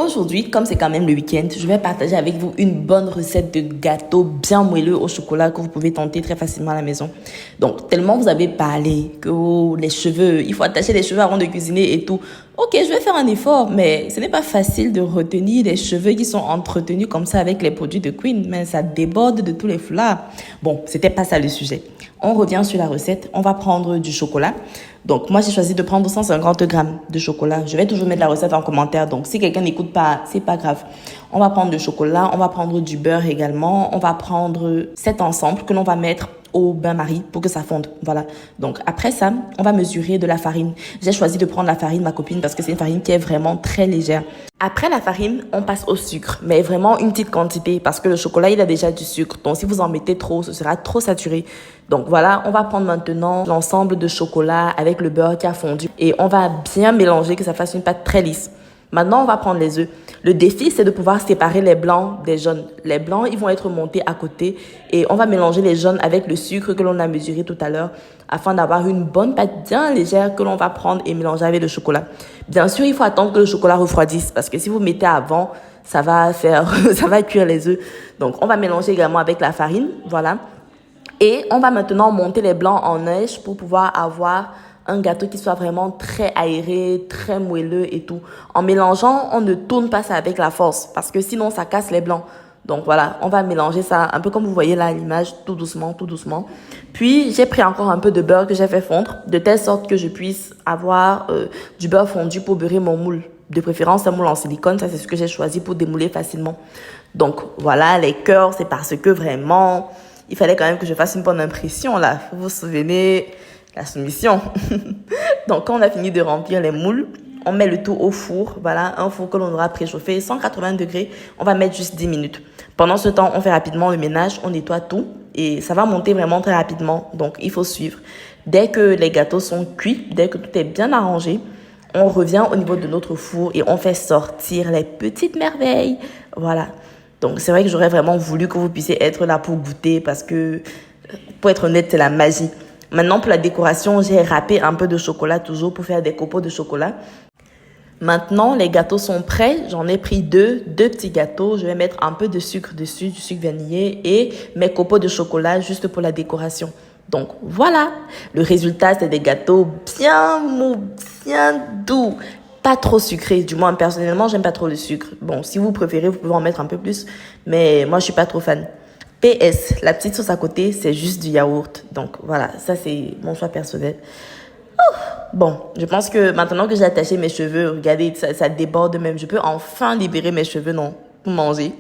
aujourd'hui, comme c'est quand même le week-end, je vais partager avec vous une bonne recette de gâteau bien moelleux au chocolat que vous pouvez tenter très facilement à la maison. Donc, tellement vous avez parlé que les cheveux, il faut attacher les cheveux avant de cuisiner et tout. Ok, je vais faire un effort, mais ce n'est pas facile de retenir les cheveux qui sont entretenus comme ça avec les produits de Queen, mais ça déborde de tous les foulards. Bon, c'était pas ça le sujet. On revient sur la recette. On va prendre du chocolat. Donc, moi, j'ai choisi de prendre 150 grammes de chocolat. Je vais toujours mettre la recette en commentaire. Donc, si quelqu'un n'écoute pas, c'est pas grave. On va prendre du chocolat. On va prendre du beurre également. On va prendre cet ensemble que l'on va mettre au bain-marie pour que ça fonde. Voilà. Donc, après ça, on va mesurer de la farine. J'ai choisi de prendre la farine, ma copine, parce que c'est une farine qui est vraiment très légère. Après la farine, on passe au sucre, mais vraiment une petite quantité parce que le chocolat, il a déjà du sucre. Donc, si vous en mettez trop, ce sera trop saturé. Donc, voilà, on va prendre maintenant l'ensemble de chocolat avec le beurre qui a fondu et on va bien mélanger que ça fasse une pâte très lisse. Maintenant, on va prendre les œufs. Le défi, c'est de pouvoir séparer les blancs des jaunes. Les blancs, ils vont être montés à côté et on va mélanger les jaunes avec le sucre que l'on a mesuré tout à l'heure afin d'avoir une bonne pâte bien légère que l'on va prendre et mélanger avec le chocolat. Bien sûr, il faut attendre que le chocolat refroidisse parce que si vous mettez avant, ça va cuire les œufs. Donc, on va mélanger également avec la farine, voilà. Et on va maintenant monter les blancs en neige pour pouvoir avoir un gâteau qui soit vraiment très aéré, très moelleux et tout. En mélangeant, on ne tourne pas ça avec la force parce que sinon, ça casse les blancs. Donc voilà, on va mélanger ça un peu comme vous voyez là à l'image, tout doucement, tout doucement. Puis, j'ai pris encore un peu de beurre que j'ai fait fondre de telle sorte que je puisse avoir du beurre fondu pour beurrer mon moule. De préférence, un moule en silicone, ça c'est ce que j'ai choisi pour démouler facilement. Donc voilà, les cœurs, c'est parce que vraiment, il fallait quand même que je fasse une bonne impression là. Vous vous souvenez, la soumission. Donc, quand on a fini de remplir les moules, on met le tout au four. Voilà, un four que l'on aura préchauffé, 180 degrés. On va mettre juste 10 minutes. Pendant ce temps, on fait rapidement le ménage, on nettoie tout et ça va monter vraiment très rapidement. Donc, il faut suivre. Dès que les gâteaux sont cuits, dès que tout est bien arrangé, on revient au niveau de notre four et on fait sortir les petites merveilles. Voilà. Donc, c'est vrai que j'aurais vraiment voulu que vous puissiez être là pour goûter parce que, pour être honnête, c'est la magie. Maintenant, pour la décoration, j'ai râpé un peu de chocolat toujours pour faire des copeaux de chocolat. Maintenant, les gâteaux sont prêts. J'en ai pris deux petits gâteaux. Je vais mettre un peu de sucre dessus, du sucre vanillé et mes copeaux de chocolat juste pour la décoration. Donc, voilà. Le résultat, c'est des gâteaux bien mous, bien doux. Pas trop sucré, du moins personnellement, j'aime pas trop le sucre. Bon, si vous préférez, vous pouvez en mettre un peu plus, mais moi, je suis pas trop fan. PS, la petite sauce à côté, c'est juste du yaourt. Donc voilà, ça c'est mon choix personnel. Bon, je pense que maintenant que j'ai attaché mes cheveux, regardez, ça déborde même. Je peux enfin libérer mes cheveux, non, pour manger.